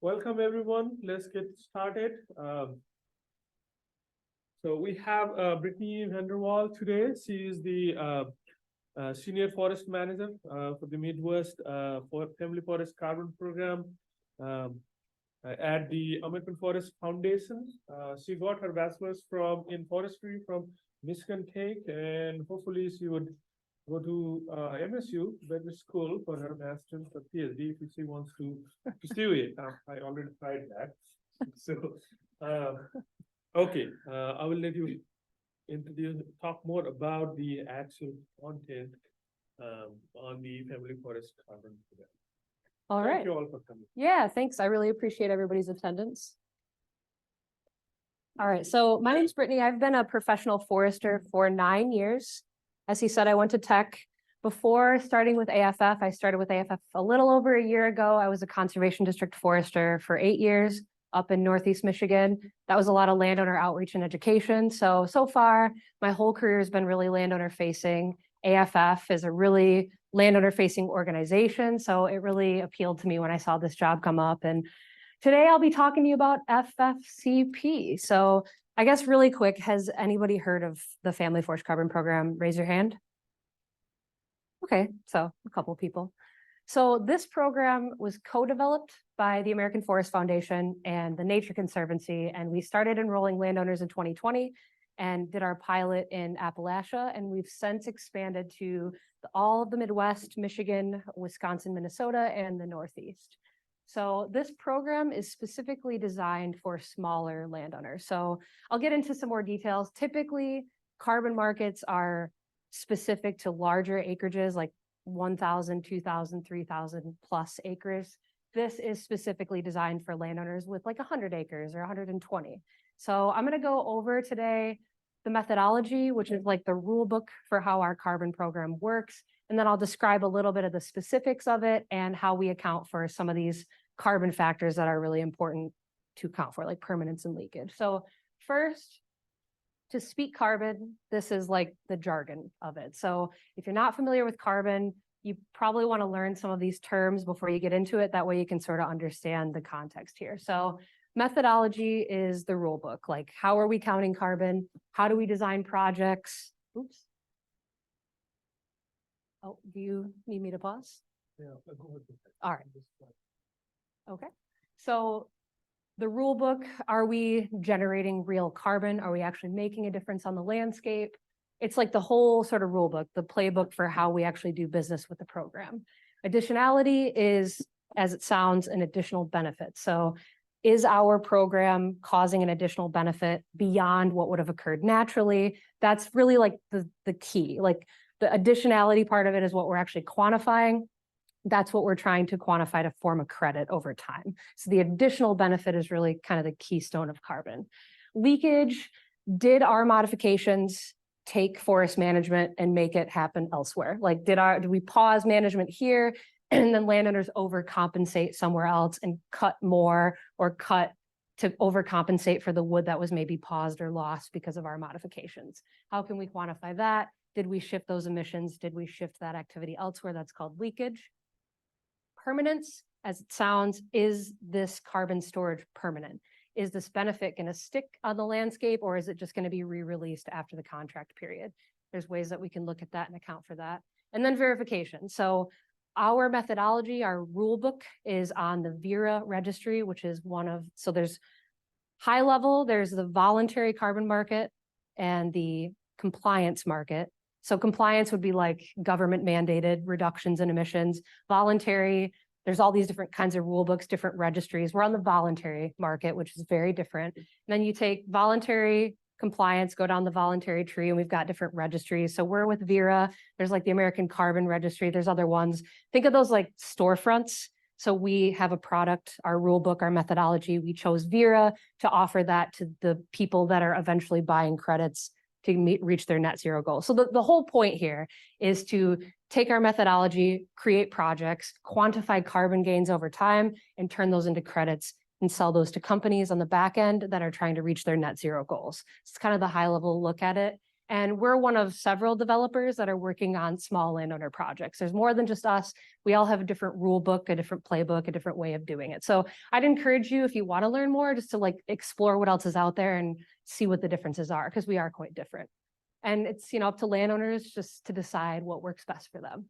Welcome everyone. Let's get started. So we have Brittany VanderWall today. She is the Senior Forest Manager for the Midwest for Family Forest Carbon Program at the American Forest Foundation. She got her bachelor's in forestry from Michigan Tech, and hopefully she would go to MSU, better school, for her master's or PhD if she wants to pursue it. I already tried that. So, okay, I will let you talk more about the actual content on the Family Forest Carbon Program. All right. Thank you all for coming. Yeah, thanks. I really appreciate everybody's attendance. All right, so my name's Brittany. I've been a professional forester for 9 years. As he said, I went to tech. Before starting with AFF, I started with AFF a little over a year ago. I was a conservation district forester for 8 years up in Northeast Michigan. That was a lot of landowner outreach and education. So far, my whole career has been really landowner facing. AFF is a really landowner facing organization. So it really appealed to me when I saw this job come up. And today I'll be talking to you about FFCP. So I guess really quick, has anybody heard of the Family Forest Carbon Program? Raise your hand. Okay, so a couple of people. So this program was co-developed by the American Forest Foundation and the Nature Conservancy, and we started enrolling landowners in 2020 and did our pilot in Appalachia, and we've since expanded to all of the Midwest, Michigan, Wisconsin, Minnesota, and the Northeast. So this program is specifically designed for smaller landowners. So I'll get into some more details. Typically, carbon markets are specific to larger acreages like 1,000, 2,000, 3,000 plus acres. This is specifically designed for landowners with like 100 acres or 120. So I'm going to go over today the methodology, which is like the rule book for how our carbon program works. And then I'll describe a little bit of the specifics of it and how we account for some of these carbon factors that are really important to account for, like permanence and leakage. So first, to speak carbon, this is like the jargon of it. So if you're not familiar with carbon, you probably want to learn some of these terms before you get into it. That way you can sort of understand the context here. So methodology is the rule book. Like, how are we counting carbon? How do we design projects? Oops. Oh, do you need me to pause? Yeah, go ahead. All right. Okay. So the rule book, are we generating real carbon? Are we actually making a difference on the landscape? It's like the whole sort of rule book, the playbook for how we actually do business with the program. Additionality is, as it sounds, an additional benefit. So is our program causing an additional benefit beyond what would have occurred naturally? That's really like the key. Like the additionality part of it is what we're actually quantifying. That's what we're trying to quantify to form a credit over time. So the additional benefit is really kind of the keystone of carbon. Leakage, did our modifications take forest management and make it happen elsewhere? Like did we pause management here and then landowners overcompensate somewhere else and cut more or cut to overcompensate for the wood that was maybe paused or lost because of our modifications? How can we quantify that? Did we shift those emissions? Did we shift that activity elsewhere? That's called leakage. Permanence, as it sounds, is this carbon storage permanent? Is this benefit going to stick on the landscape, or is it just going to be re-released after the contract period? There's ways that we can look at that and account for that. And then verification. So our methodology, our rule book is on the VERA registry, which is so there's high level, there's the voluntary carbon market and the compliance market. So compliance would be like government mandated reductions in emissions. Voluntary, there's all these different kinds of rule books, different registries. We're on the voluntary market, which is very different. And then you take voluntary compliance, go down the voluntary tree, and we've got different registries. So we're with VERA. There's like the American Carbon Registry. There's other ones. Think of those like storefronts. So we have a product, our rule book, our methodology. We chose VERA to offer that to the people that are eventually buying credits to reach their net zero goal. So the whole point here is to take our methodology, create projects, quantify carbon gains over time, and turn those into credits and sell those to companies on the back end that are trying to reach their net zero goals. It's kind of the high level look at it. And we're one of several developers that are working on small landowner projects. There's more than just us. We all have a different rule book, a different playbook, a different way of doing it. So I'd encourage you, if you want to learn more, just to like explore what else is out there and see what the differences are, because we are quite different. And it's, you know, up to landowners just to decide what works best for them.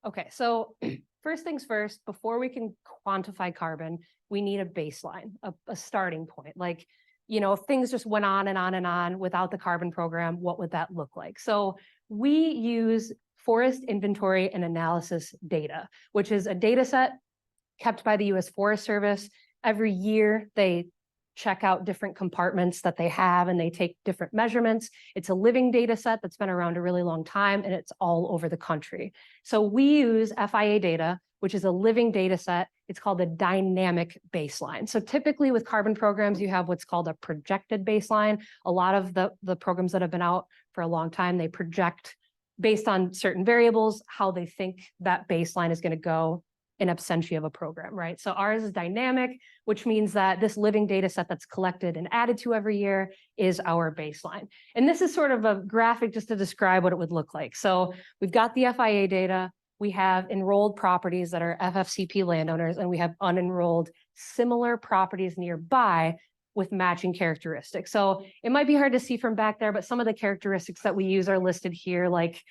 Okay, so first things first, before we can quantify carbon, we need a baseline, a starting point. Like, you know, if things just went on and on and on without the carbon program, what would that look like? So we use forest inventory and analysis data, which is a data set kept by the U.S. Forest Service. Every year, they check out different compartments that they have and they take different measurements. It's a living data set that's been around a really long time and it's all over the country. So we use FIA data, which is a living data set. It's called a dynamic baseline. So typically with carbon programs, you have what's called a projected baseline. A lot of the programs that have been out for a long time, they project based on certain variables, how they think that baseline is going to go in absentia of a program, right? So ours is dynamic, which means that this living data set that's collected and added to every year is our baseline. And this is sort of a graphic just to describe what it would look like. So we've got the FIA data, we have enrolled properties that are FFCP landowners, and we have unenrolled similar properties nearby with matching characteristics. So it might be hard to see from back there, but some of the characteristics that we use are listed here, like,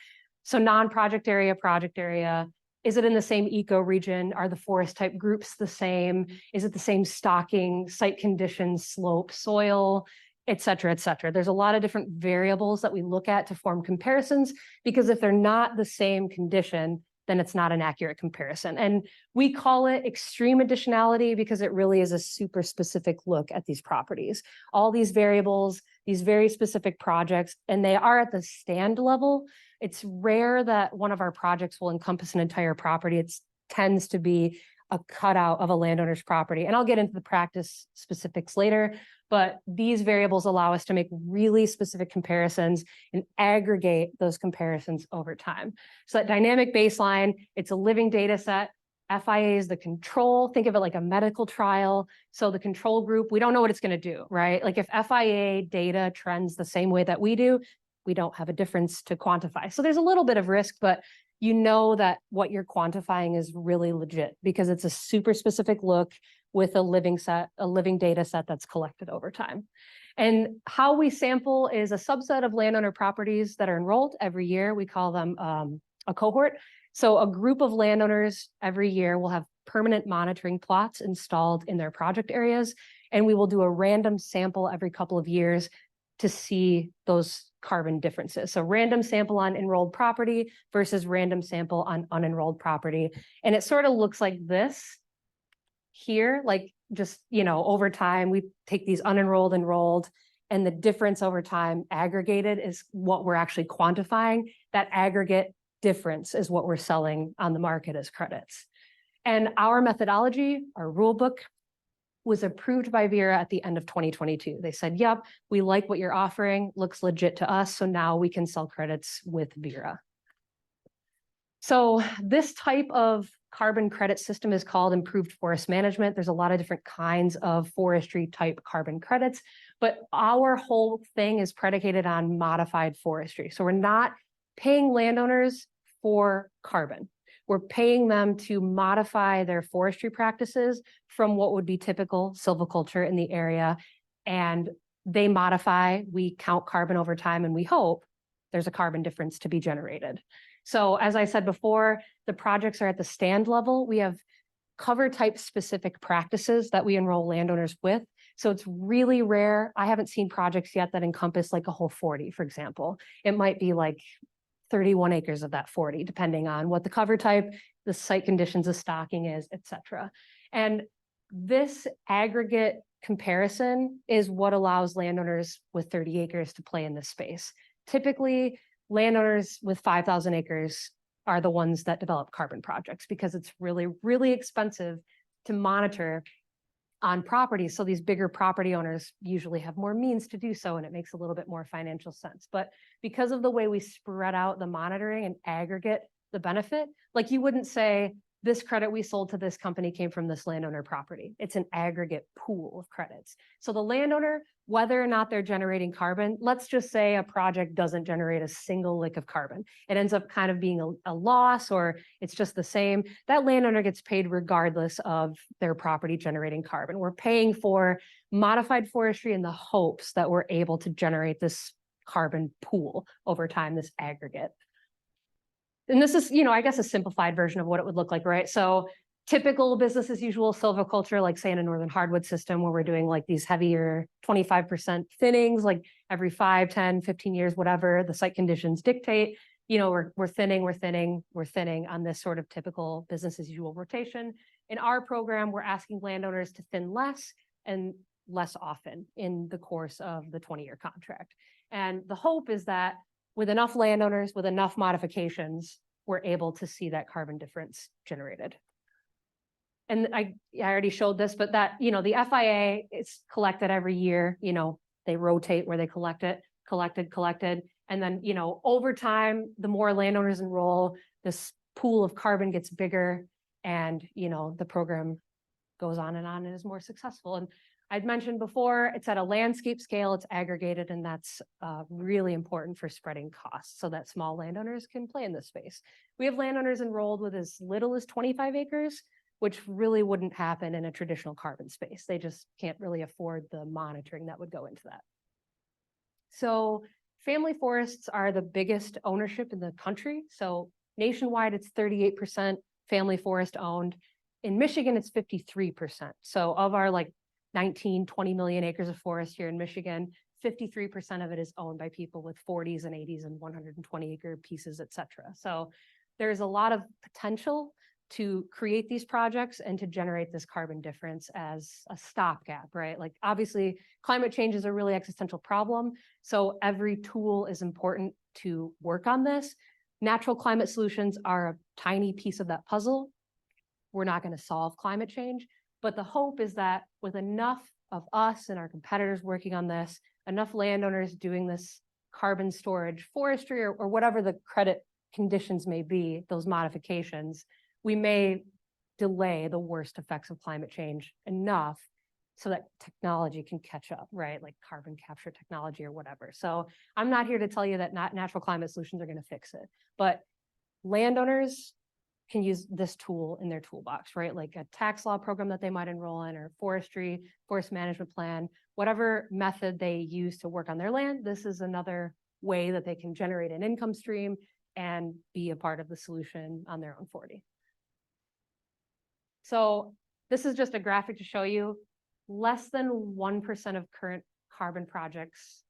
so non-project area, project area. Is it in the same ecoregion? Are the forest type groups the same? Is it the same stocking, site conditions, slope, soil, et cetera, et cetera? There's a lot of different variables that we look at to form comparisons, because if they're not the same condition, then it's not an accurate comparison. And we call it extreme additionality because it really is a super specific look at these properties. All these variables, these very specific projects, and they are at the stand level. It's rare that one of our projects will encompass an entire property. It tends to be a cutout of a landowner's property. And I'll get into the practice specifics later, but these variables allow us to make really specific comparisons and aggregate those comparisons over time. So that dynamic baseline, it's a living data set. FIA is the control. Think of it like a medical trial. So the control group, we don't know what it's going to do, right? Like if FIA data trends the same way that we do, we don't have a difference to quantify. So there's a little bit of risk, but you know that what you're quantifying is really legit because it's a super specific look with a living data set that's collected over time. And how we sample is a subset of landowner properties that are enrolled every year. We call them a cohort. So a group of landowners every year will have permanent monitoring plots installed in their project areas, and we will do a random sample every couple of years to see those carbon differences. So random sample on enrolled property versus random sample on unenrolled property. And it sort of looks like this here, like just, you know, over time, we take these unenrolled, enrolled, and the difference over time aggregated is what we're actually quantifying. That aggregate difference is what we're selling on the market as credits. And our methodology, our rule book, was approved by Vera at the end of 2022. They said, yep, we like what you're offering, looks legit to us, so now we can sell credits with Vera. So this type of carbon credit system is called improved forest management. There's a lot of different kinds of forestry type carbon credits, but our whole thing is predicated on modified forestry. So we're not paying landowners for carbon. We're paying them to modify their forestry practices from what would be typical silviculture in the area. And they modify, we count carbon over time, and we hope there's a carbon difference to be generated. So as I said before, the projects are at the stand level. We have cover type specific practices that we enroll landowners with. So it's really rare. I haven't seen projects yet that encompass like a whole 40, for example. It might be like 31 acres of that 40, depending on what the cover type, the site conditions of stocking is, et cetera. And this aggregate comparison is what allows landowners with 30 acres to play in this space. Typically, landowners with 5,000 acres are the ones that develop carbon projects because it's really, really expensive to monitor on properties. So these bigger property owners usually have more means to do so, and it makes a little bit more financial sense. But because of the way we spread out the monitoring and aggregate the benefit, like you wouldn't say, this credit we sold to this company came from this landowner property. It's an aggregate pool of credits. So the landowner, whether or not they're generating carbon, let's just say a project doesn't generate a single lick of carbon. It ends up kind of being a loss, or it's just the same. That landowner gets paid regardless of their property generating carbon. We're paying for modified forestry in the hopes that we're able to generate this carbon pool over time, this aggregate. And this is, I guess a simplified version of what it would look like, right? So typical business as usual silviculture, like say in a northern hardwood system where we're doing like these heavier 25% thinnings, like every 5, 10, 15 years, whatever the site conditions dictate, we're thinning on this sort of typical business as usual rotation. In our program, we're asking landowners to thin less and less often in the course of the 20-year contract. And the hope is that with enough landowners, with enough modifications, we're able to see that carbon difference generated. And I already showed this, but that, the FIA is collected every year, they rotate where they collect it, collected. And then, over time, the more landowners enroll, this pool of carbon gets bigger and, the program goes on and is more successful. And I'd mentioned before, it's at a landscape scale, it's aggregated, and that's really important for spreading costs so that small landowners can play in this space. We have landowners enrolled with as little as 25 acres, which really wouldn't happen in a traditional carbon space. They just can't really afford the monitoring that would go into that. So family forests are the biggest ownership in the country. So nationwide, it's 38% family forest owned. In Michigan, it's 53%. So of our 19, 20 million acres of forest here in Michigan, 53% of it is owned by people with 40s and 80s and 120 acre pieces, et cetera. So there's a lot of potential to create these projects and to generate this carbon difference as a stopgap, right? Obviously climate change is a really existential problem. So every tool is important to work on this. Natural climate solutions are a tiny piece of that puzzle. We're not going to solve climate change. But the hope is that with enough of us and our competitors working on this, enough landowners doing this carbon storage forestry or whatever the credit conditions may be, those modifications, we may delay the worst effects of climate change enough so that technology can catch up, right? Like carbon capture technology or whatever. So I'm not here to tell you that natural climate solutions are going to fix it, but landowners can use this tool in their toolbox, right? Like a tax law program that they might enroll in, or forestry, forest management plan, whatever method they use to work on their land. This is another way that they can generate an income stream and be a part of the solution on their own 40. So this is just a graphic to show you less than 1% of current carbon projects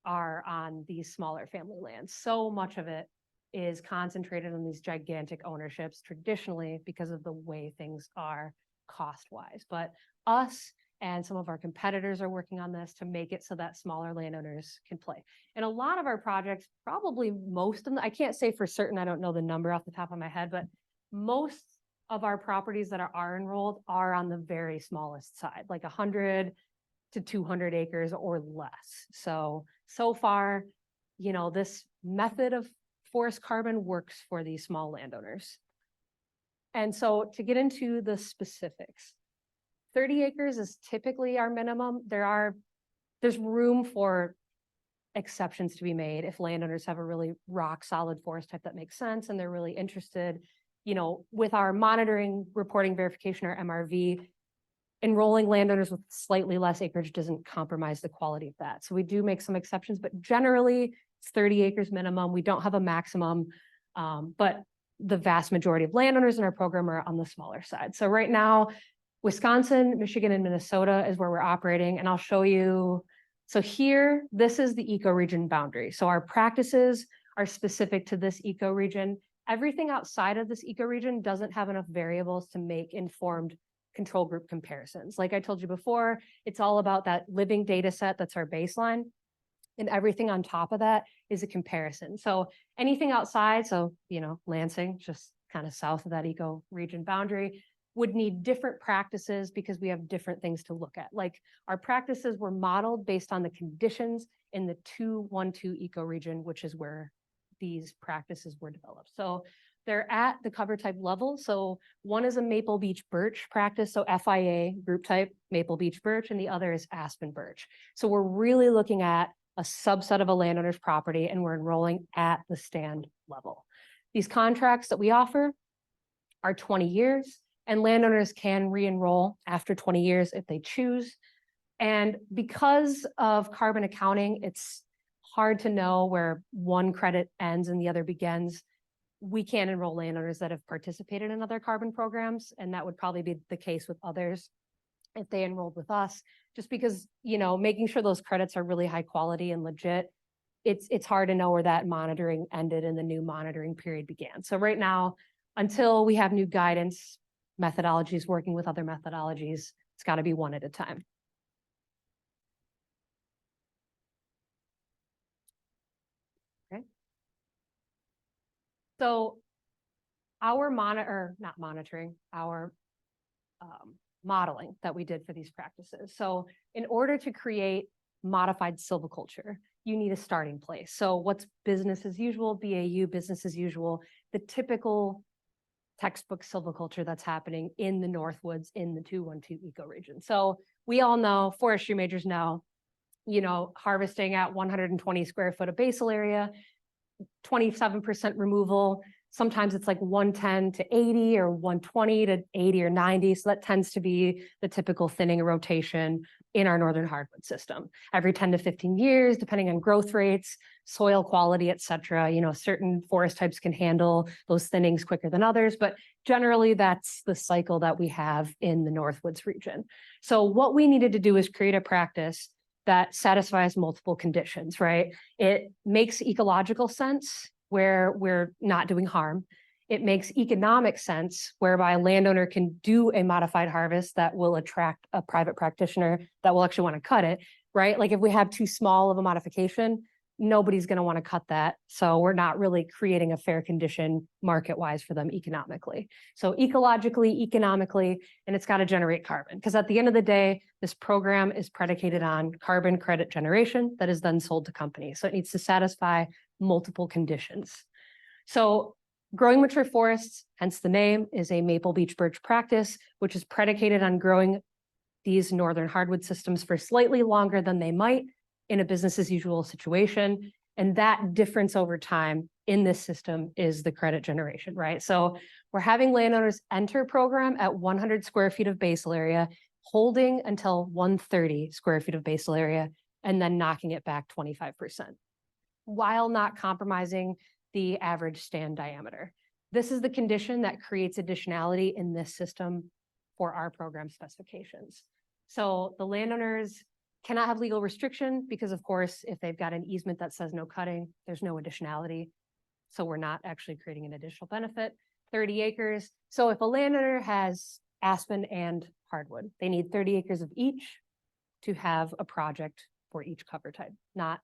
are on these smaller family lands. So much of it is concentrated on these gigantic ownerships traditionally because of the way things are cost-wise. But us and some of our competitors are working on this to make it so that smaller landowners can play. And a lot of our projects, probably most of them, I can't say for certain, I don't know the number off the top of my head, but most of our properties that are enrolled are on the very smallest side, like 100 to 200 acres or less. So far, this method of forest carbon works for these small landowners. And so to get into the specifics, 30 acres is typically our minimum. There's room for exceptions to be made if landowners have a really rock solid forest type that makes sense and they're really interested. With our monitoring, reporting, verification, or MRV, enrolling landowners with slightly less acreage doesn't compromise the quality of that. So we do make some exceptions, but generally it's 30 acres minimum. We don't have a maximum, but the vast majority of landowners in our program are on the smaller side. So right now, Wisconsin, Michigan, and Minnesota is where we're operating. And I'll show you. So here, this is the ecoregion boundary. So our practices are specific to this ecoregion. Everything outside of this ecoregion doesn't have enough variables to make informed control group comparisons. Like I told you before, it's all about that living data set that's our baseline. And everything on top of that is a comparison. So anything outside, so, Lansing, just kind of south of that ecoregion boundary, would need different practices because we have different things to look at. Like our practices were modeled based on the conditions in the 212 ecoregion, which is where these practices were developed. So they're at the cover type level. So one is a Maple Beech Birch practice, so FIA group type, Maple Beech Birch, and the other is Aspen Birch. So we're really looking at a subset of a landowner's property, and we're enrolling at the stand level. These contracts that we offer are 20 years, and landowners can re-enroll after 20 years if they choose. And because of carbon accounting, it's hard to know where one credit ends and the other begins. We can't enroll landowners that have participated in other carbon programs, and that would probably be the case with others if they enrolled with us, just because, you know, making sure those credits are really high quality and legit, it's hard to know where that monitoring ended and the new monitoring period began. So right now, until we have new guidance, methodologies working with other methodologies, it's got to be one at a time. Okay. So our modeling that we did for these practices. So in order to create modified silviculture, you need a starting place. So what's business as usual, BAU, business as usual, the typical textbook silviculture that's happening in the Northwoods in the 212 ecoregion. So we all know, forestry majors know, you know, harvesting at 120 square foot of basal area, 27% removal. Sometimes it's like 110 to 80 or 120 to 80 or 90. So that tends to be the typical thinning rotation in our northern hardwood system. Every 10 to 15 years, depending on growth rates, soil quality, et cetera. You know, certain forest types can handle those thinnings quicker than others, but generally that's the cycle that we have in the Northwoods region. So what we needed to do is create a practice that satisfies multiple conditions, right? It makes ecological sense where we're not doing harm. It makes economic sense whereby a landowner can do a modified harvest that will attract a private practitioner that will actually want to cut it, right? Like if we have too small of a modification, nobody's going to want to cut that. So we're not really creating a fair condition market-wise for them economically. So ecologically, economically, and it's got to generate carbon. Because at the end of the day, this program is predicated on carbon credit generation that is then sold to companies. So it needs to satisfy multiple conditions. So growing mature forests, hence the name, is a Maple Beech Birch practice, which is predicated on growing these northern hardwood systems for slightly longer than they might in a business as usual situation. And that difference over time in this system is the credit generation, right? So we're having landowners enter program at 100 square feet of basal area, holding until 130 square feet of basal area, and then knocking it back 25%, while not compromising the average stand diameter. This is the condition that creates additionality in this system for our program specifications. So the landowners cannot have legal restriction because, of course, if they've got an easement that says no cutting, there's no additionality. So we're not actually creating an additional benefit. 30 acres. So if a landowner has aspen and hardwood, they need 30 acres of each to have a project for each cover type, not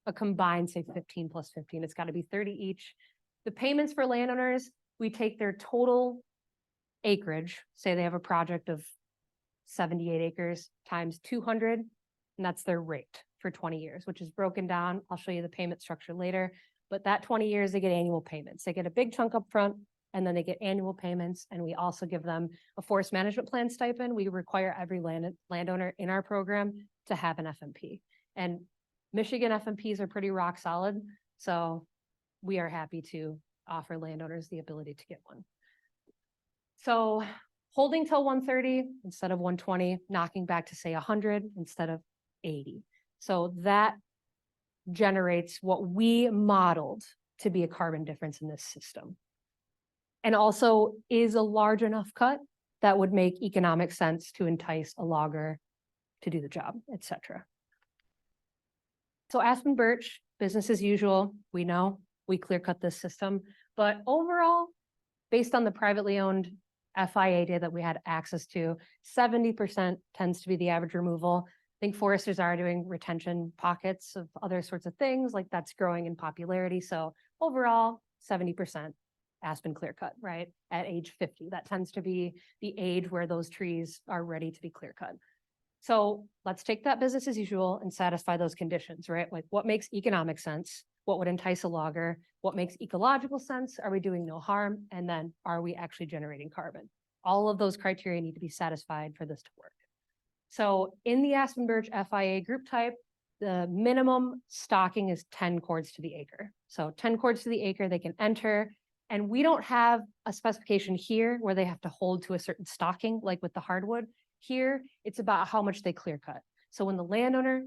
a combined, say 15 plus 15. It's got to be 30 each. The payments for landowners, we take their total acreage, say they have a project of 78 acres times 200, and that's their rate for 20 years, which is broken down. I'll show you the payment structure later, but that 20 years, they get annual payments. They get a big chunk up front, and then they get annual payments, and we also give them a forest management plan stipend. We require every landowner in our program to have an FMP, and Michigan FMPs are pretty rock solid, so we are happy to offer landowners the ability to get one. So holding till 130 instead of 120, knocking back to say 100 instead of 80. So that generates what we modeled to be a carbon difference in this system. And also is a large enough cut that would make economic sense to entice a logger to do the job, et cetera. So aspen birch, business as usual, we know we clear cut this system, but overall, based on the privately owned FIA data that we had access to, 70% tends to be the average removal. I think foresters are doing retention pockets of other sorts of things, like that's growing in popularity. So overall, 70% aspen clear cut, right? At age 50, that tends to be the age where those trees are ready to be clear cut. So let's take that business as usual and satisfy those conditions, right? Like what makes economic sense? what would entice a logger, what makes ecological sense, are we doing no harm, and then are we actually generating carbon? All of those criteria need to be satisfied for this to work. So in the Aspen Birch FIA group type, the minimum stocking is 10 cords to the acre. So 10 cords to the acre they can enter, and we don't have a specification here where they have to hold to a certain stocking, like with the hardwood. Here, it's about how much they clear cut. So when the landowner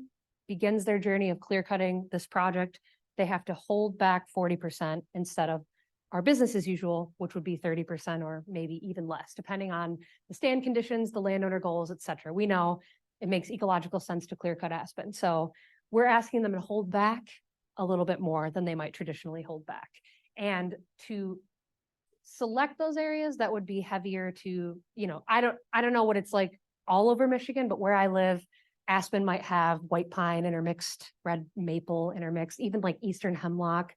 begins their journey of clear cutting this project, they have to hold back 40% instead of our business as usual, which would be 30% or maybe even less, depending on the stand conditions, the landowner goals, et cetera. We know it makes ecological sense to clear cut aspen. So we're asking them to hold back a little bit more than they might traditionally hold back. And to select those areas that would be heavier to, I don't know what it's like all over Michigan, but where I live, aspen might have white pine intermixed, red maple intermixed, even like eastern hemlock.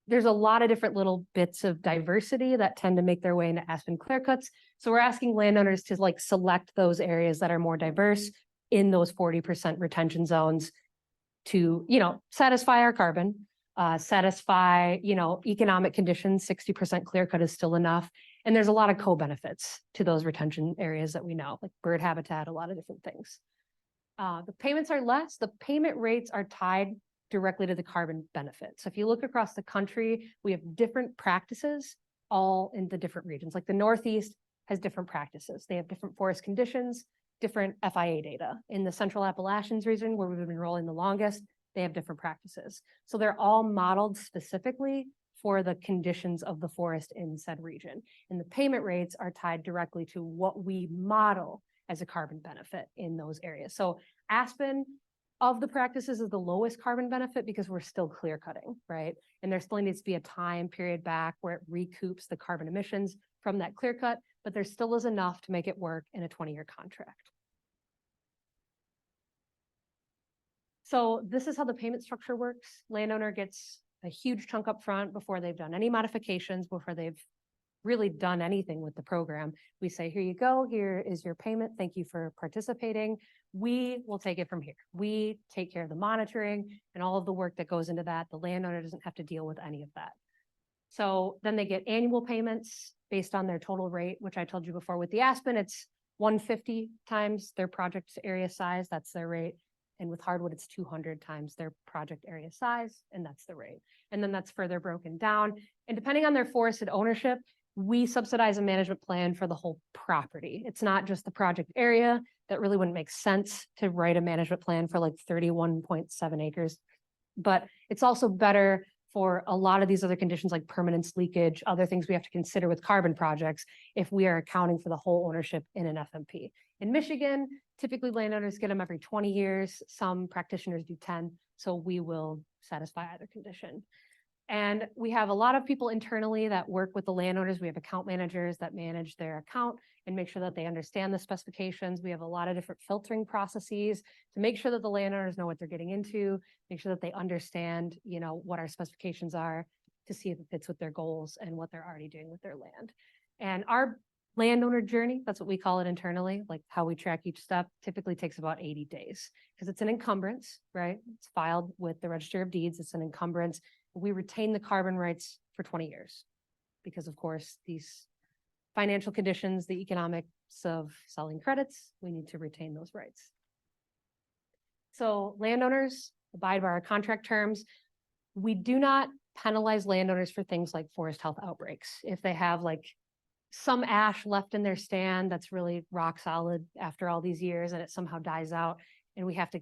There's a lot of different little bits of diversity that tend to make their way into aspen clear cuts. So we're asking landowners to like select those areas that are more diverse in those 40% retention zones to, satisfy our carbon, satisfy, economic conditions. 60% clear cut is still enough. And there's a lot of co-benefits to those retention areas that we know, like bird habitat, a lot of different things. The payments are less. The payment rates are tied directly to the carbon benefit. So if you look across the country, we have different practices all in the different regions. Like the Northeast has different practices. They have different forest conditions, different FIA data. In the Central Appalachians region, where we've been rolling the longest, they have different practices. So they're all modeled specifically for the conditions of the forest in said region. And the payment rates are tied directly to what we model as a carbon benefit in those areas. So aspen of the practices is the lowest carbon benefit because we're still clear cutting, right? And there still needs to be a time period back where it recoups the carbon emissions from that clear cut, but there still is enough to make it work in a 20-year contract. So this is how the payment structure works. Landowner gets a huge chunk up front before they've done any modifications, before they've really done anything with the program. We say, here you go, here is your payment. Thank you for participating. We will take it from here. We take care of the monitoring and all of the work that goes into that. The landowner doesn't have to deal with any of that. So then they get annual payments based on their total rate, which I told you before with the aspen, it's 150 times their project area size, that's their rate. And with hardwood, it's 200 times their project area size, and that's the rate. And then that's further broken down. And depending on their forested ownership, we subsidize a management plan for the whole property. It's not just the project area. That really wouldn't make sense to write a management plan for like 31.7 acres. But it's also better for a lot of these other conditions like permanence, leakage, other things we have to consider with carbon projects if we are accounting for the whole ownership in an FMP. In Michigan, typically landowners get them every 20 years. Some practitioners do 10, so we will satisfy either condition. And we have a lot of people internally that work with the landowners. We have account managers that manage their account and make sure that they understand the specifications. We have a lot of different filtering processes to make sure that the landowners know what they're getting into, make sure that they understand, what our specifications are to see if it fits with their goals and what they're already doing with their land. And our landowner journey, that's what we call it internally, like how we track each step, typically takes about 80 days because it's an encumbrance, right? It's filed with the Register of Deeds. It's an encumbrance. We retain the carbon rights for 20 years because, of course, these financial conditions, the economics of selling credits, we need to retain those rights. So landowners abide by our contract terms. We do not penalize landowners for things like forest health outbreaks. If they have like some ash left in their stand that's really rock solid after all these years and it somehow dies out, and we have to,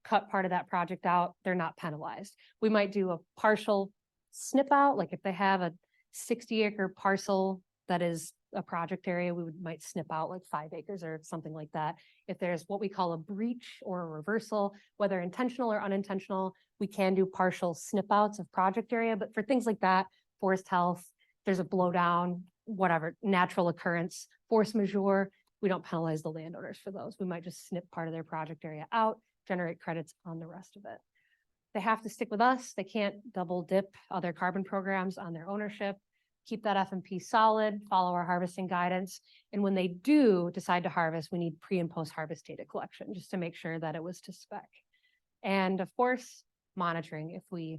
cut part of that project out, they're not penalized. We might do a partial snip out, like if they have a 60-acre parcel that is a project area, we might snip out like 5 acres or something like that. If there's what we call a breach or a reversal, whether intentional or unintentional, we can do partial snip outs of project area. But for things like that, forest health, there's a blowdown, whatever, natural occurrence, force majeure, we don't penalize the landowners for those. We might just snip part of their project area out, generate credits on the rest of it. They have to stick with us. They can't double dip other carbon programs on their ownership. Keep that FMP solid, follow our harvesting guidance. And when they do decide to harvest, we need pre and post harvest data collection just to make sure that it was to spec. And of course, monitoring if we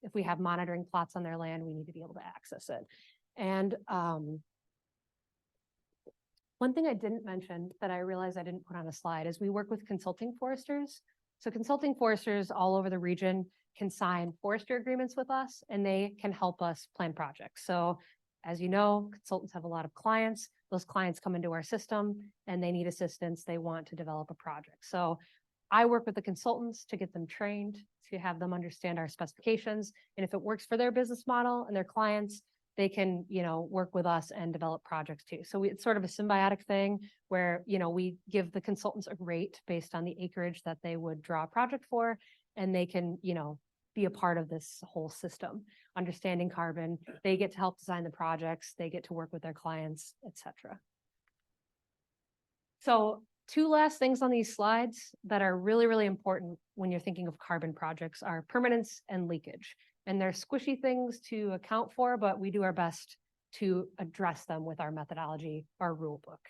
If we have monitoring plots on their land, we need to be able to access it. And one thing I didn't mention that I realized I didn't put on a slide is we work with consulting foresters. So consulting foresters all over the region can sign forester agreements with us, and they can help us plan projects. So as you know, consultants have a lot of clients. Those clients come into our system and they need assistance. They want to develop a project. So I work with the consultants to get them trained, to have them understand our specifications. And if it works for their business model and their clients, they can, work with us and develop projects too. So it's sort of a symbiotic thing where, we give the consultants a rate based on the acreage that they would draw a project for, and they can, be a part of this whole system, understanding carbon. They get to help design the projects, they get to work with their clients, etc. So 2 last things on these slides that are really, really important when you're thinking of carbon projects are permanence and leakage. And they're squishy things to account for, but we do our best to address them with our methodology, our rule book.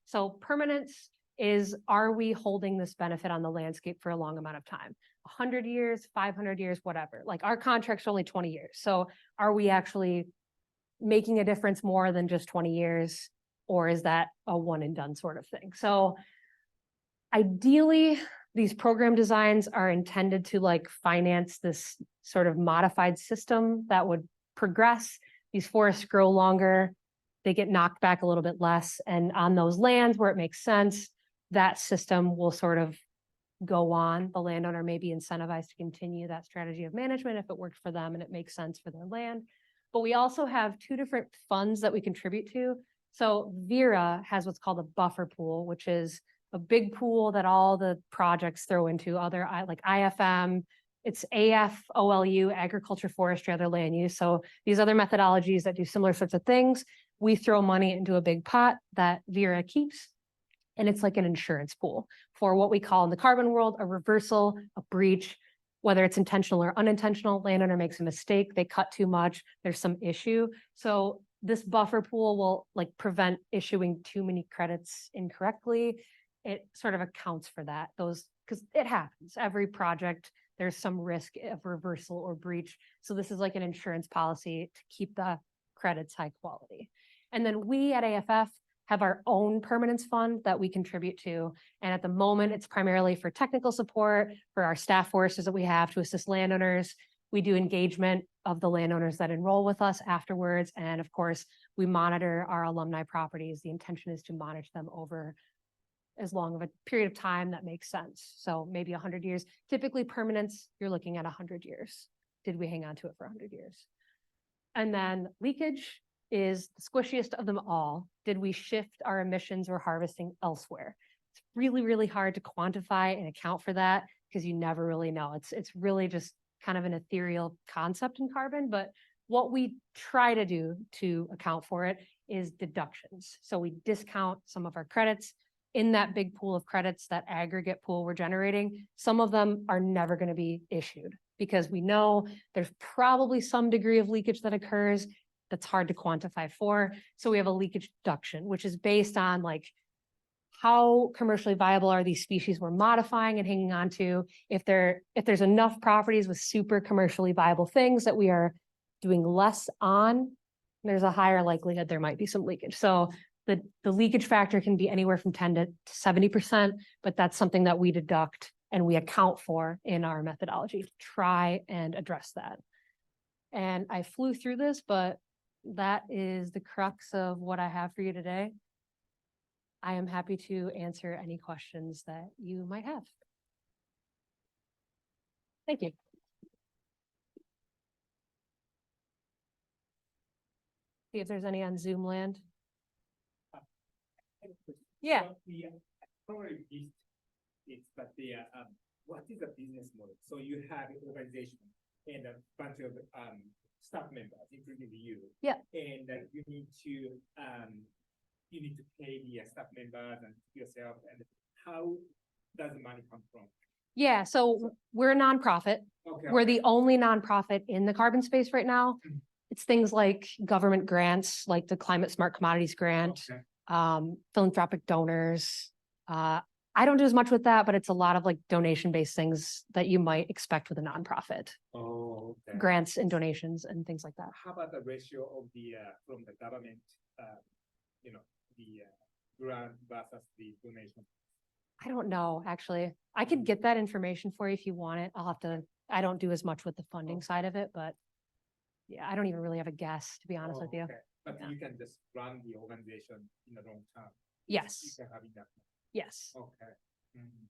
So permanence is, are we holding this benefit on the landscape for a long amount of time? 100 years, 500 years, whatever. Like our contract's only 20 years. So are we actually making a difference more than just 20 years? Or is that a one and done sort of thing? So ideally, these program designs are intended to finance this sort of modified system that would progress. These forests grow longer, they get knocked back a little bit less. And on those lands where it makes sense, that system will sort of go on. The landowner may be incentivized to continue that strategy of management if it works for them and it makes sense for their land. But we also have 2 different funds that we contribute to. So Vera has what's called a buffer pool, which is a big pool that all the projects throw into, other like IFM, it's AFOLU, agriculture, forestry, other land use. So these other methodologies that do similar sorts of things, we throw money into a big pot that Vera keeps. And it's like an insurance pool for what we call in the carbon world, a reversal, a breach, whether it's intentional or unintentional. Landowner makes a mistake, they cut too much, there's some issue. So this buffer pool will prevent issuing too many credits incorrectly. It sort of accounts for that, because it happens. Every project, there's some risk of reversal or breach. So this is like an insurance policy to keep the credits high quality. And then we at AFF have our own permanence fund that we contribute to. And at the moment, it's primarily for technical support, for our staff foresters that we have to assist landowners. We do engagement of the landowners that enroll with us afterwards. And of course, we monitor our alumni properties. The intention is to monitor them over as long of a period of time that makes sense. So maybe 100 years. Typically permanence, you're looking at 100 years. Did we hang on to it for 100 years? And then leakage is the squishiest of them all. Did we shift our emissions or harvesting elsewhere? It's really, really hard to quantify and account for that because you never really know. It's really just kind of an ethereal concept in carbon, but what we try to do to account for it is deductions. So we discount some of our credits in that big pool of credits, that aggregate pool we're generating. Some of them are never going to be issued because we know there's probably some degree of leakage that occurs that's hard to quantify for. So we have a leakage deduction, which is based on how commercially viable are these species we're modifying and hanging on to. If there's enough properties with super commercially viable things that we are doing less on, there's a higher likelihood there might be some leakage. So the leakage factor can be anywhere from 10 to 70%, but that's something that we deduct and we account for in our methodology to try and address that. And I flew through this, but that is the crux of what I have for you today. I am happy to answer any questions that you might have. Thank you. See if there's any on Zoom land. Yeah. So the probably it's but the what is the business model? So you have an organization and a bunch of staff members, including you. Yeah. And you need to pay the staff members and yourself. And how does the money come from? Yeah, so we're a nonprofit. Okay. We're the only nonprofit in the carbon space right now. It's things like government grants, like the Climate Smart Commodities Grant, Okay. Philanthropic donors, I don't do as much with that, but it's a lot of like donation-based things that you might expect with a nonprofit, Oh, okay. grants and donations and things like that. How about the ratio of the, from the government, you know, the grant versus the donation? I don't know, actually. I could get that information for you if you want it. I'll have to, I don't do as much with the funding side of it, but yeah, I don't even really have a guess, to be honest with you. Okay. But Yeah. you can just run the organization in the long term. You Yes, can have enough. yes. Okay. Mhm.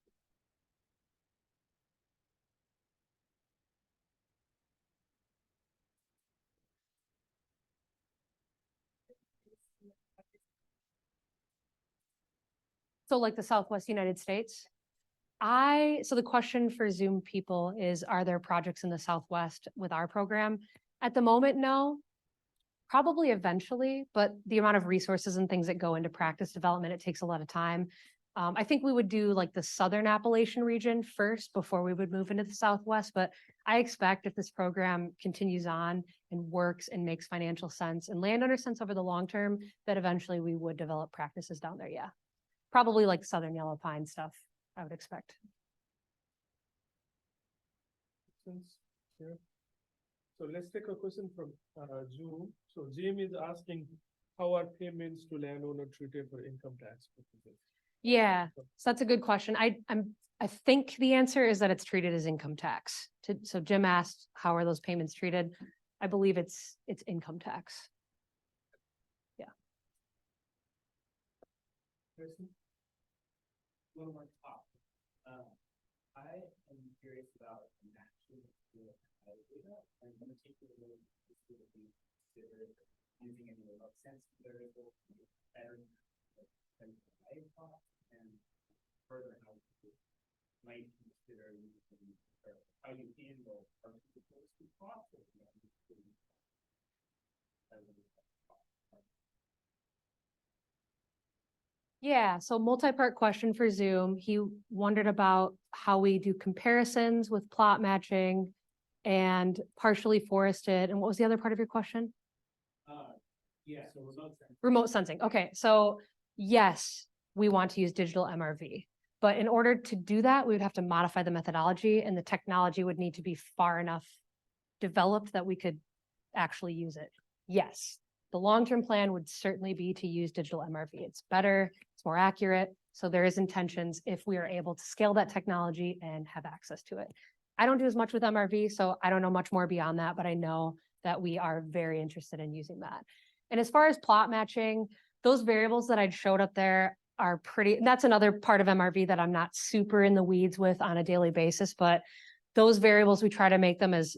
So like the Southwest United States? So the question for Zoom people is, are there projects in the Southwest with our program? At the moment, no. Probably eventually, but the amount of resources and things that go into practice development, it takes a lot of time. I think we would do like the Southern Appalachian region first before we would move into the Southwest, but I expect if this program continues on and works and makes financial sense and landowner sense over the long term, that eventually we would develop practices down there, yeah. Probably like Southern Yellow Pine stuff, I would expect. Questions here? So let's take a question from Zoom. So Jamie is asking, how are payments to landowner treated for income tax purposes? Yeah, so that's a good question. I think the answer is that it's treated as income tax. So Jim asked, how are those payments treated? I believe it's income tax. Question? One more top. I am curious about matching the data and particularly consider using any remote sense variable better than live plot and further how you might consider using how you handle participants to process. Yeah, so multi-part question for Zoom. He wondered about how we do comparisons with plot matching and partially forested. And what was the other part of your question? Yeah, so remote sense. Remote sensing. Okay, so yes, we want to use digital MRV. But in order to do that, we would have to modify the methodology and the technology would need to be far enough developed that we could actually use it. Yes, the long-term plan would certainly be to use digital MRV. It's better, it's more accurate. So there is intentions if we are able to scale that technology and have access to it. I don't do as much with MRV, so I don't know much more beyond that, but I know that we are very interested in using that. And as far as plot matching, those variables that I showed up there are pretty, that's another part of MRV that I'm not super in the weeds with on a daily basis, but those variables, we try to make them as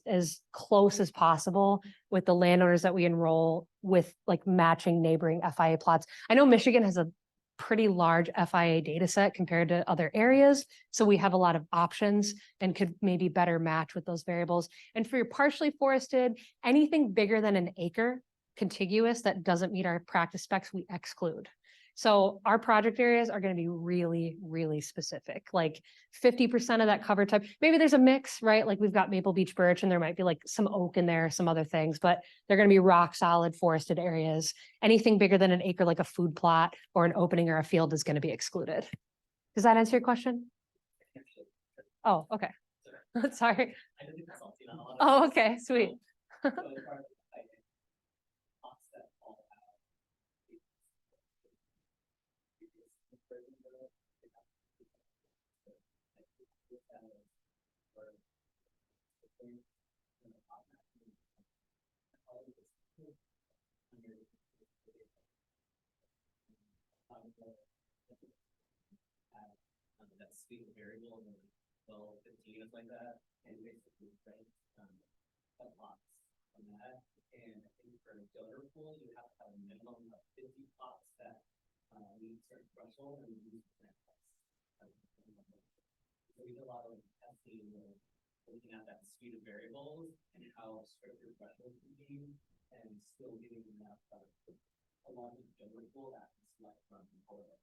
close as possible with the landowners that we enroll with, like matching neighboring FIA plots. I know Michigan has a pretty large FIA data set compared to other areas. So we have a lot of options and could maybe better match with those variables. And for your partially forested, anything bigger than an acre contiguous that doesn't meet our practice specs, we exclude. So our project areas are going to be really, really specific, like 50% of that cover type. Maybe there's a mix, right? Like we've got maple beech birch and there might be like some oak in there, some other things, but they're going to be rock solid forested areas. Anything bigger than an acre, like a food plot or an opening or a field, is going to be excluded. Does that answer your question? Oh, okay. Sorry. Oh, okay, sweet. That speed variable and 12, 15 units like that, and basically lots on that. And I think for a donor pool, you have to have a minimum of 50 plots that meet certain threshold and use plant price. So we did a lot of testing, looking at that speed of variables and how strict your threshold can be, and still getting enough along with the donor pool that can select from all of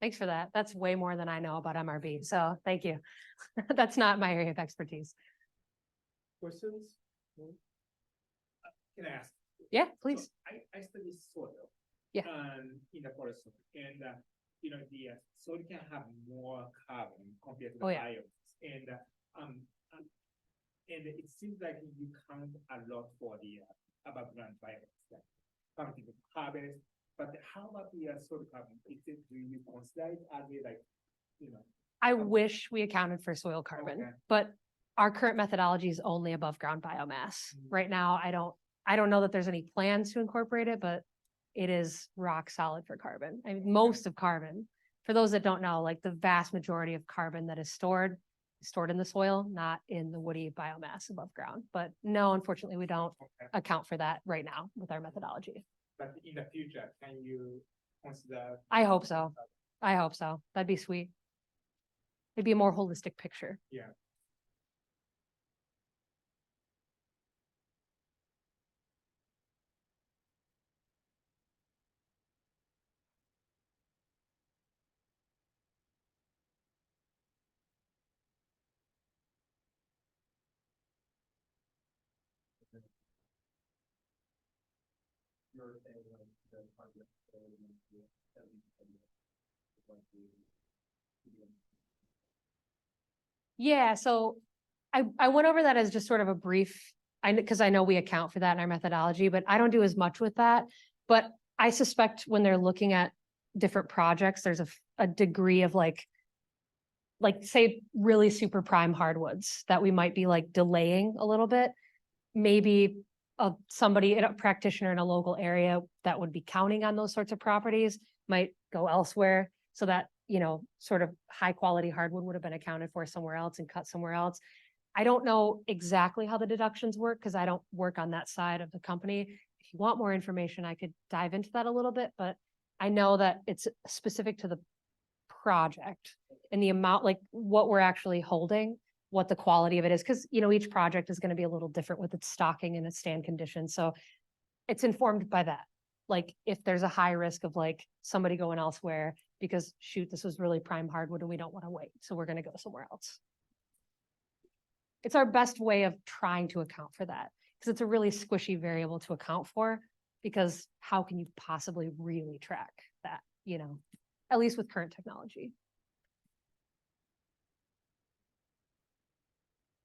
Thanks for that. That's way more than I know about MRV. So thank you. That's not my area of expertise. Questions? Can I ask? Yeah, please. So I study soil. Yeah. In the forest, and the soil can have more carbon compared to the Oh, yeah. biomass, and it seems like you count a lot for the above ground biomass, like counting the carbon. But how about the soil carbon? Do you consider it as a I wish we accounted for soil carbon, Okay. but our current methodology is only above ground biomass. Right now, I don't know that there's any plans to incorporate it, but it is rock solid for carbon. I mean, most of carbon, for those that don't know, like the vast majority of carbon that is stored in the soil, not in the woody biomass above ground. But no, unfortunately, we don't Okay. account for that right now with our methodology. But in the future, can you consider? I hope so. I hope so. That'd be sweet. It'd be a more holistic picture. Yeah. You're saying like the project. Yeah, so I went over that as just sort of a brief, because I know we account for that in our methodology, but I don't do as much with that. But I suspect when they're looking at different projects, there's a degree of like say really super prime hardwoods that we might be like delaying a little bit. Maybe somebody, a practitioner in a local area that would be counting on those sorts of properties might go elsewhere so that, sort of high quality hardwood would have been accounted for somewhere else and cut somewhere else. I don't know exactly how the deductions work because I don't work on that side of the company. If you want more information, I could dive into that a little bit, but I know that it's specific to the project and the amount, like what we're actually holding, what the quality of it is. Cause each project is going to be a little different with its stocking and its stand conditions. So it's informed by that. Like if there's a high risk of like somebody going elsewhere because shoot, this was really prime hardwood and we don't want to wait. So we're going to go somewhere else. It's our best way of trying to account for that because it's a really squishy variable to account for because how can you possibly really track that, at least with current technology.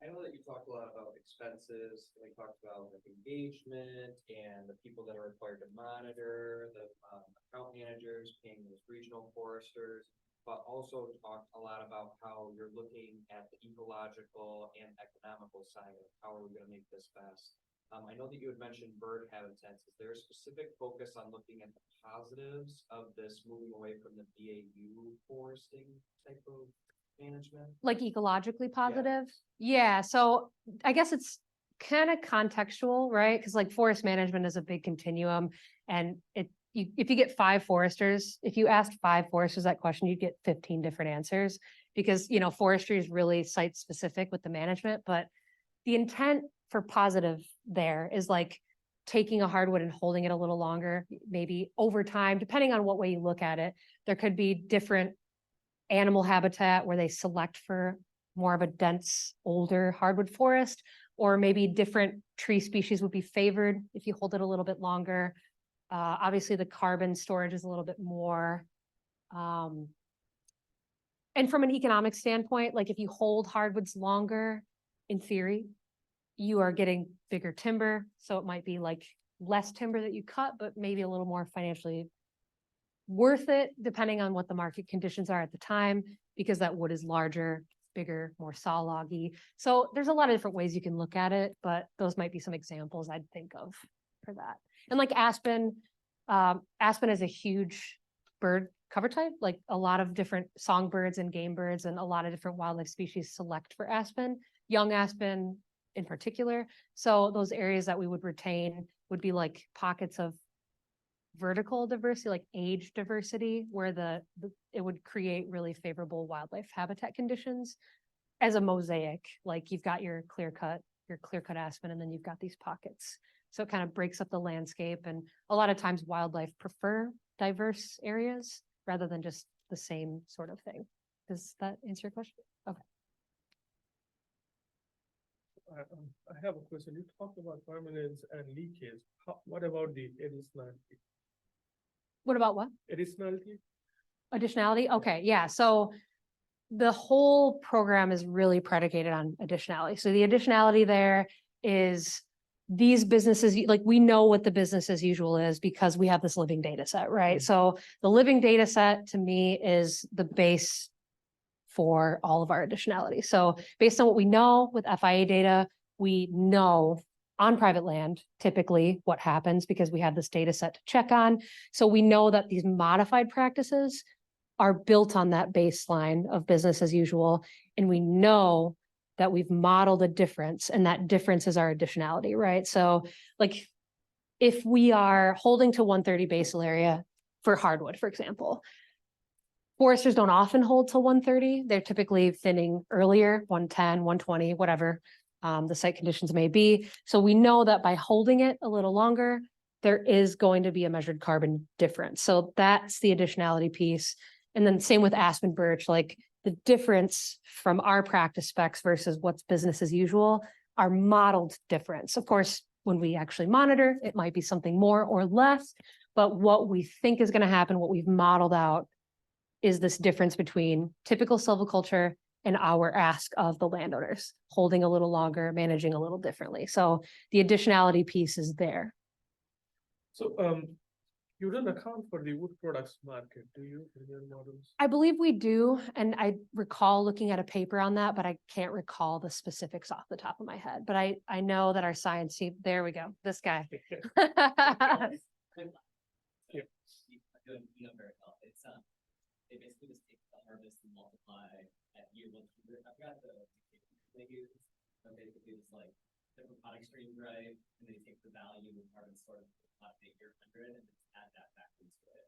I know that you talked a lot about expenses, and we talked about like engagement and the people that are required to monitor, the account managers, paying those regional foresters, but also talked a lot about how you're looking at the ecological and economical side of how are we going to make this best. I know that you had mentioned bird habitats. Is there a specific focus on looking at the positives of this moving away from the BAU foresting type of management? Like ecologically positive? Yeah, so I guess it's kind of contextual, right? Because like forest management is a big continuum and if you get 5 foresters, if you asked 5 foresters that question, you'd get 15 different answers because, forestry is really site specific with the management, but the intent for positive there is like taking a hardwood and holding it a little longer, maybe over time, depending on what way you look at it. There could be different animal habitat where they select for more of a dense, older hardwood forest, or maybe different tree species would be favored if you hold it a little bit longer. Obviously, the carbon storage is a little bit more. And from an economic standpoint, like if you hold hardwoods longer, in theory, you are getting bigger timber. So it might be like less timber that you cut, but maybe a little more financially worth it, depending on what the market conditions are at the time, because that wood is larger, bigger, more saw loggy. So there's a lot of different ways you can look at it, but those might be some examples I'd think of for that. And like aspen, aspen is a huge bird cover type, like a lot of different songbirds and game birds and a lot of different wildlife species select for aspen, young aspen in particular. So those areas that we would retain would be like pockets of vertical diversity, like age diversity, where it would create really favorable wildlife habitat conditions as a mosaic. Like you've got your clear cut aspen, and then you've got these pockets. So it kind of breaks up the landscape. And a lot of times wildlife prefer diverse areas rather than just the same sort of thing. Does that answer your question? Okay. I have a question. You talked about permanence and leakage. What about the additionality? What about what? Additionality? Additionality, okay, yeah, so the whole program is really predicated on additionality. So the additionality there is these businesses, like we know what the business as usual is because we have this living data set, right? So the living data set to me is the base for all of our additionality. So based on what we know with FIA data, we know on private land, typically what happens because we have this data set to check on. So we know that these modified practices are built on that baseline of business as usual. And we know that we've modeled a difference and that difference is our additionality, right? So like if we are holding to 130 basal area for hardwood, for example, foresters don't often hold to 130. They're typically thinning earlier, 110, 120, whatever the site conditions may be. So we know that by holding it a little longer, there is going to be a measured carbon difference. So that's the additionality piece. And then same with aspen birch, like the difference from our practice specs versus what's business as usual are modeled difference. Of course, when we actually monitor, it might be something more or less, but what we think is going to happen, what we've modeled out is this difference between typical silviculture and our ask of the landowners, holding a little longer, managing a little differently. So the additionality piece is there. So, you don't account for the wood products market, do you, in your models? I believe we do, and I recall looking at a paper on that, but I can't recall the specifics off the top of my head. But I know that our science team, there we go, this guy. Yeah. You know very well. It's they basically just take the harvest and multiply at year 100. I forgot they use. So basically it's like different product streams, right? And they take the value of carbon stored at year 100 and just add that back into it.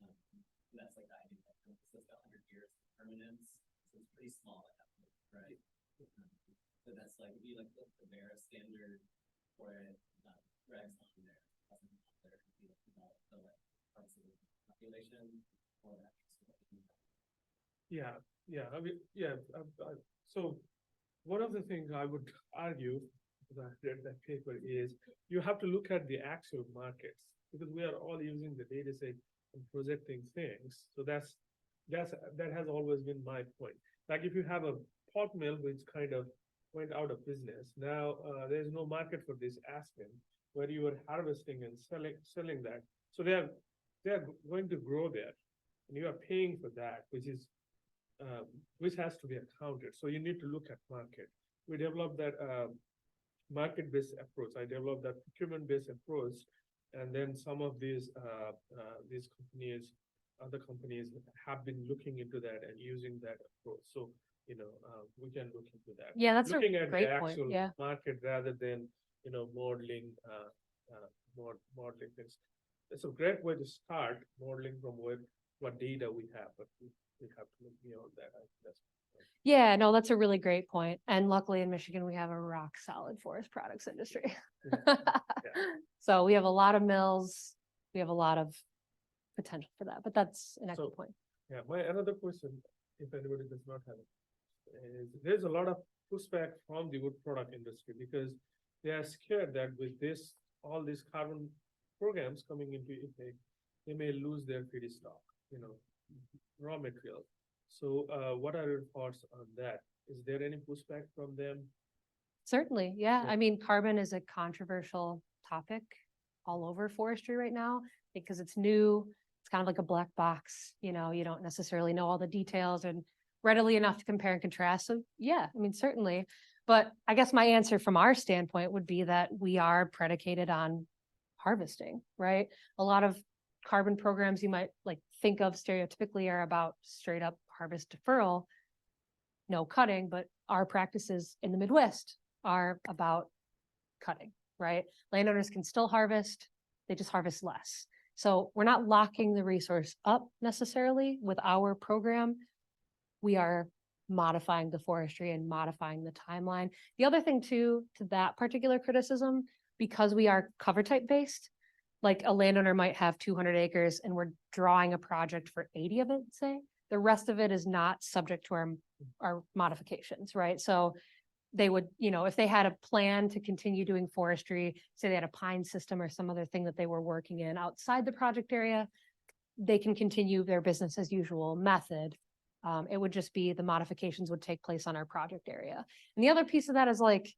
And that's like the idea that it's like 100 years of permanence. So it's pretty small at that point, right? So that's like be like the Vera standard for it, regs on there. So like parts of the population or that. Yeah, I mean, so one of the things I would argue, because I read that paper, is you have to look at the actual markets, because we are all using the data set and projecting things. So that has always been my point. Like if you have a pulp mill which kind of went out of business, now there's no market for this aspen where you are harvesting and selling that. So they are going to grow there, and you are paying for that, which has to be accounted. So you need to look at market. We developed that market-based approach. I developed that procurement-based approach, and then some of these companies, other companies have been looking into that and using that approach. So we can look into that. Yeah, that's looking a at great the point. actual Yeah. market rather than modeling things. It's a great way to start modeling from what data we have, but we have to look beyond that. Yeah, no, that's a really great point. And luckily in Michigan, we have a rock solid forest products industry. So we have a lot of mills. We have a lot of potential for that, but that's an excellent point. Yeah, my another question, if anybody does not have it, is there's a lot of pushback from the wood product industry because they are scared that with all these carbon programs coming into effect, they may lose their feedstock, raw material. So what are your thoughts on that? Is there any pushback from them? Certainly, yeah. I mean, carbon is a controversial topic all over forestry right now because it's new. It's kind of like a black box, you don't necessarily know all the details and readily enough to compare and contrast. So yeah, I mean, certainly. But I guess my answer from our standpoint would be that we are predicated on harvesting, right? A lot of carbon programs you might think of stereotypically are about straight up harvest deferral, no cutting, but our practices in the Midwest are about cutting, right? Landowners can still harvest, they just harvest less. So we're not locking the resource up necessarily with our program. We are modifying the forestry and modifying the timeline. The other thing too, to that particular criticism, because we are cover type based, like a landowner might have 200 acres and we're drawing a project for 80 of it, say, the rest of it is not subject to our modifications, right? So they would, if they had a plan to continue doing forestry, say they had a pine system or some other thing that they were working in outside the project area, they can continue their business as usual method. It would just be the modifications would take place on our project area. And the other piece of that is like,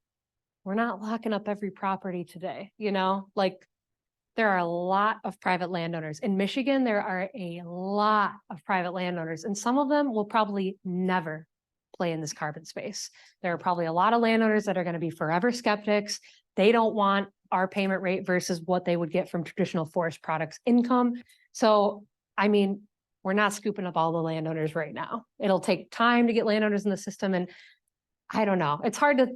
we're not locking up every property today, you know, like there are a lot of private landowners. In Michigan, there are a lot of private landowners, and some of them will probably never play in this carbon space. There are probably a lot of landowners that are going to be forever skeptics. They don't want our payment rate versus what they would get from traditional forest products income. So, I mean, we're not scooping up all the landowners right now. It'll take time to get landowners in the system. And I don't know, it's hard to,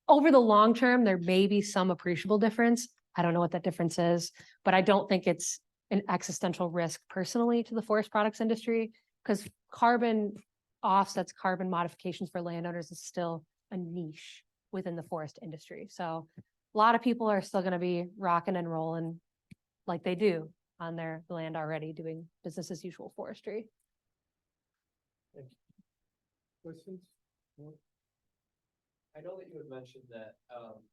over the long term, there may be some appreciable difference. I don't know what that difference is, but I don't think it's an existential risk personally to the forest products industry, because carbon offsets, carbon modifications for landowners is still a niche within the forest industry. So a lot of people are still going to be rocking and rolling like they do on their land already, doing business as usual forestry. Questions? I know that you had mentioned that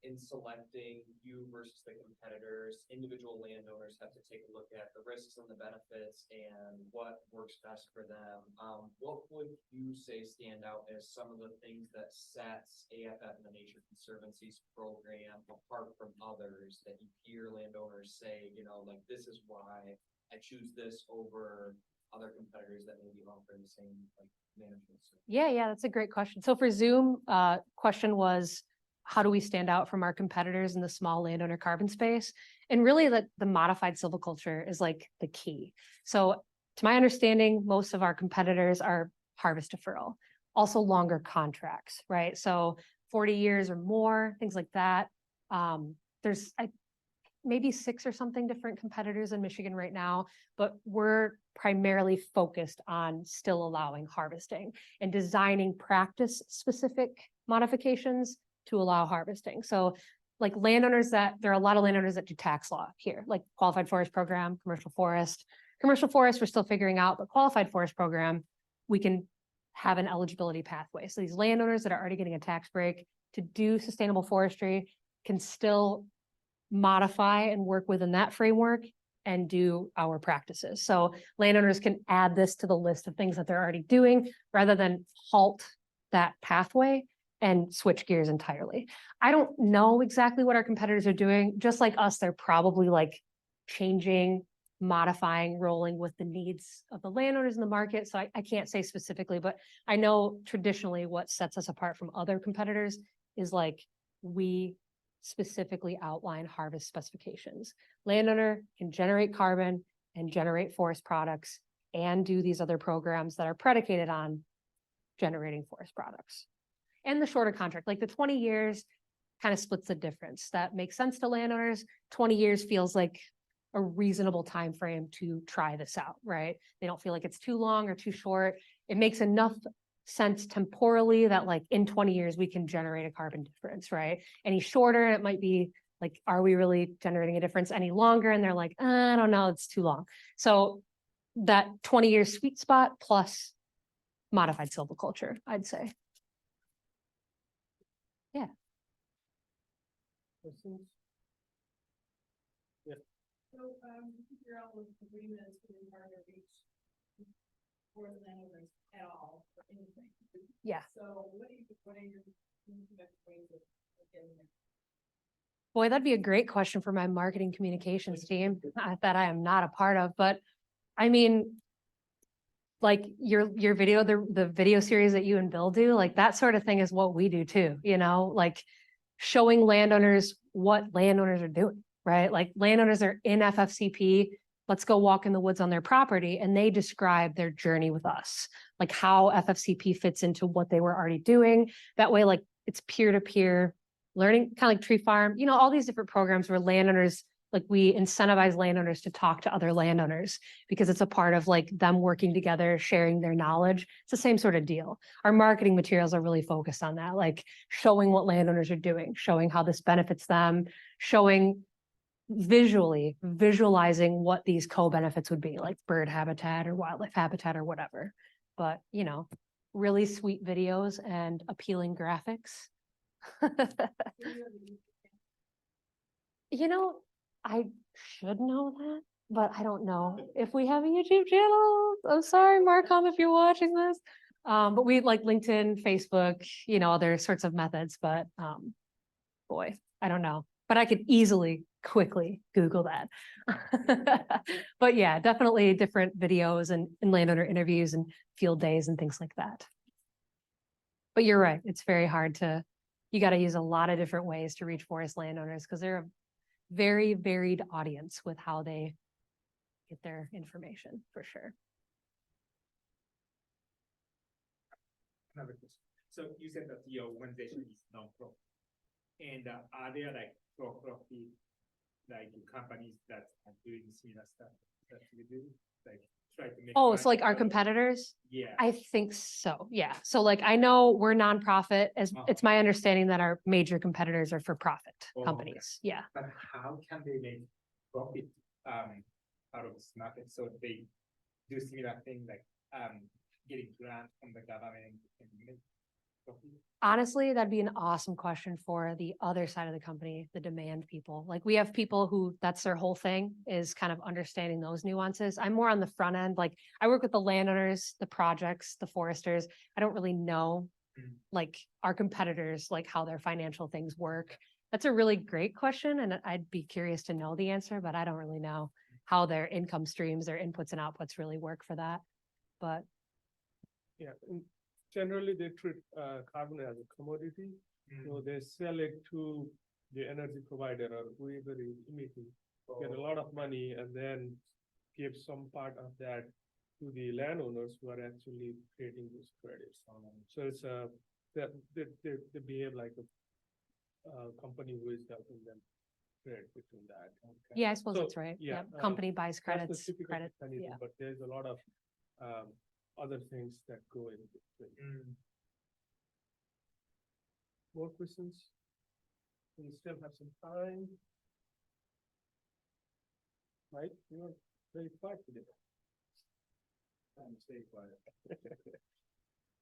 in selecting you versus the competitors, individual landowners have to take a look at the risks and the benefits and what works best for them. What would you say stand out as some of the things that sets AFF and the Nature Conservancy's program apart from others that you hear landowners say, you know, like, this is why I choose this over other competitors that may be offering the same like management service? Yeah, that's a great question. So for Zoom, question was, how do we stand out from our competitors in the small landowner carbon space? And really the modified silviculture is like the key. So to my understanding, most of our competitors are harvest deferral, also longer contracts, right? So 40 years or more, things like that. There's maybe 6 or something different competitors in Michigan right now, but we're primarily focused on still allowing harvesting and designing practice specific modifications to allow harvesting. So like landowners there are a lot of landowners that do tax law here, like qualified forest program, commercial forest. Commercial forest, we're still figuring out, but qualified forest program, we can have an eligibility pathway. So these landowners that are already getting a tax break to do sustainable forestry can still modify and work within that framework and do our practices. So landowners can add this to the list of things that they're already doing rather than halt that pathway and switch gears entirely. I don't know exactly what our competitors are doing. Just like us, they're probably like changing, modifying, rolling with the needs of the landowners in the market. So I can't say specifically, but I know traditionally what sets us apart from other competitors is like we specifically outline harvest specifications. Landowner can generate carbon and generate forest products and do these other programs that are predicated on generating forest products. And the shorter contract, like the 20 years kind of splits the difference. That makes sense to landowners. 20 years feels like a reasonable time frame to try this out, right? They don't feel like it's too long or too short. It makes enough sense temporally that like in 20 years we can generate a carbon difference, right? Any shorter, it might be like, are we really generating a difference? Any longer, and they're like, I don't know, it's too long. So that 20-year sweet spot plus modified silviculture, I'd say. Yeah. Questions? Yeah. So, figure out what agreements we are to reach for the landowners at all, for anything. Yeah. So what are your ways of getting there? Boy, that'd be a great question for my marketing communications team that I am not a part of, but I mean, like your video, the video series that you and Bill do, like that sort of thing is what we do too, you know, like showing landowners what landowners are doing, right? Like landowners are in FFCP, let's go walk in the woods on their property, and they describe their journey with us, like how FFCP fits into what they were already doing. That way, like it's peer-to-peer learning, kind of like Tree Farm, you know, all these different programs where landowners, like we incentivize landowners to talk to other landowners because it's a part of like them working together, sharing their knowledge. It's the same sort of deal. Our marketing materials are really focused on that, like showing what landowners are doing, showing how this benefits them, showing visualizing what these co-benefits would be, like bird habitat or wildlife habitat or whatever. But, you know, really sweet videos and appealing graphics. You know, I should know that, but I don't know if we have a YouTube channel. I'm sorry, Marcom, if you're watching this. But we like LinkedIn, Facebook, you know, other sorts of methods, but boy, I don't know. But I could easily, quickly Google that. But yeah, definitely different videos and landowner interviews and field days and things like that. But you're right, it's very hard to, you got to use a lot of different ways to reach forest landowners because they're a very varied audience with how they get their information, for sure. Another question. So you said that your organization is non-profit. And are there like for-profit, like companies that are doing similar stuff that you do? Like try to make. Oh, so like our money? competitors? Yeah. I think so, yeah. So like, I know we're nonprofit, as it's my understanding that our major competitors are for-profit Oh, okay. companies, yeah. But how can they make profit out of this market? So they do similar thing like getting grants from the government and make profit? Honestly, that'd be an awesome question for the other side of the company, the demand people. Like we have people who, that's their whole thing, is kind of understanding those nuances. I'm more on the front end, like I work with the landowners, the projects, the foresters. I don't really know like our competitors, like how their financial things work. That's a really great question, and I'd be curious to know the answer, but I don't really know how their income streams, their inputs and outputs really work for that. But Yeah, generally they treat carbon as a commodity, so they sell it to the energy provider or whoever is emitting, get a lot of money and then give some part of that to the landowners who are actually creating these credits. So it's they behave like a company who is helping them trade between that. Okay. yeah, I suppose So, that's right. yeah, Yep. Company buys That's the credits, typical credit, mechanism, yeah. but there's a lot of other things that go in between. More questions? We still have some time. Mike, you're very quiet today. I'm stay quiet.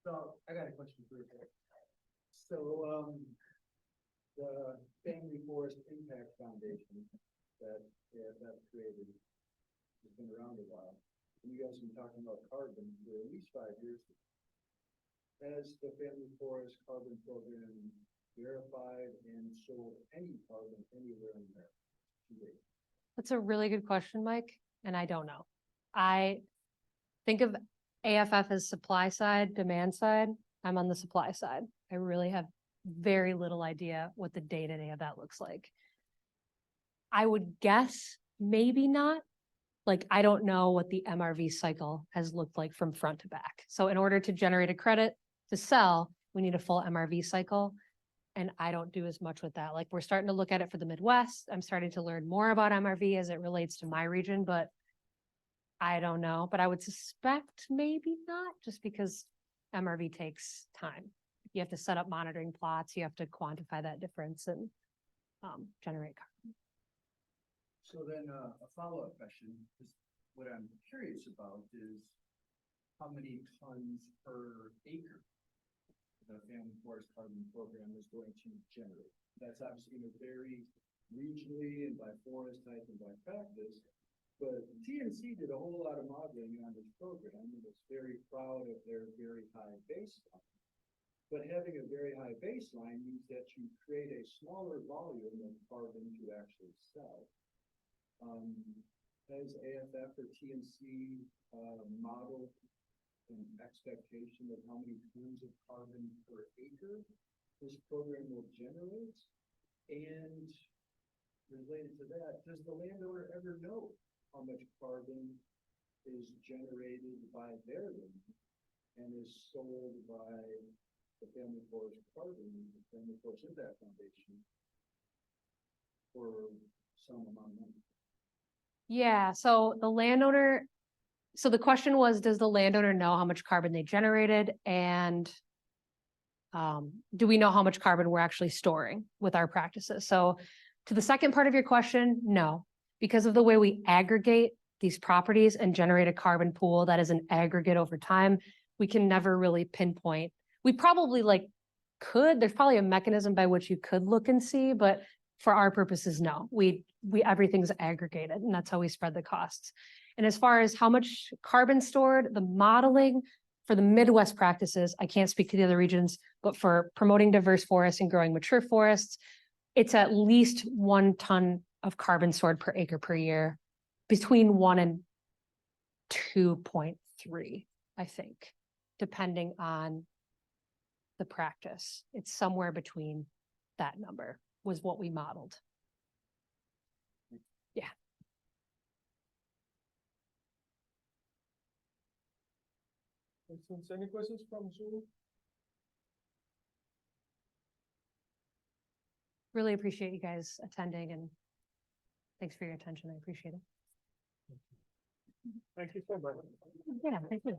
So I got a question for you. So, the Family Forest Impact Foundation that AFF created has been around a while. And you guys have been talking about carbon for at least 5 years. Has the Family Forest Carbon Program verified and sold any carbon anywhere in there today? That's a really good question, Mike, and I don't know. I think of AFF as supply side, demand side. I'm on the supply side. I really have very little idea what the day-to-day of that looks like. I would guess maybe not. Like, I don't know what the MRV cycle has looked like from front to back. So in order to generate a credit to sell, we need a full MRV cycle. And I don't do as much with that. Like, we're starting to look at it for the Midwest. I'm starting to learn more about MRV as it relates to my region, but I don't know. But I would suspect maybe not, just because MRV takes time. You have to set up monitoring plots. You have to quantify that difference and generate carbon. So then a follow-up question, is what I'm curious about is how many tons per acre the Family Forest Carbon Program is going to generate. That's obviously going to vary regionally and by forest type and by practice. But TNC did a whole lot of modeling on this program and was very proud of their very high baseline. But having a very high baseline means that you create a smaller volume of carbon to actually sell. Has AFF or TNC modeled an expectation of how many tons of carbon per acre this program will generate? And related to that, does the landowner ever know how much carbon is generated by their land and is sold by the Family Forest Carbon, the Family Forest Impact Foundation for some amount of money? Yeah, so the landowner, so the question was, does the landowner know how much carbon they generated? And do we know how much carbon we're actually storing with our practices? So to the second part of your question, no, because of the way we aggregate these properties and generate a carbon pool that is an aggregate over time, we can never really pinpoint. We probably there's probably a mechanism by which you could look and see, but for our purposes, no. We everything's aggregated, and that's how we spread the costs. And as far as how much carbon stored, the modeling for the Midwest practices, I can't speak to the other regions, but for promoting diverse forests and growing mature forests, it's at least 1 ton of carbon stored per acre per year, between 1 and 2.3, I think, depending on the practice. It's somewhere between that number was what we modeled. Yeah. Any questions from Zoom? Really appreciate you guys attending, and thanks for your attention. I appreciate it. Thank you so much. Yeah, thank you.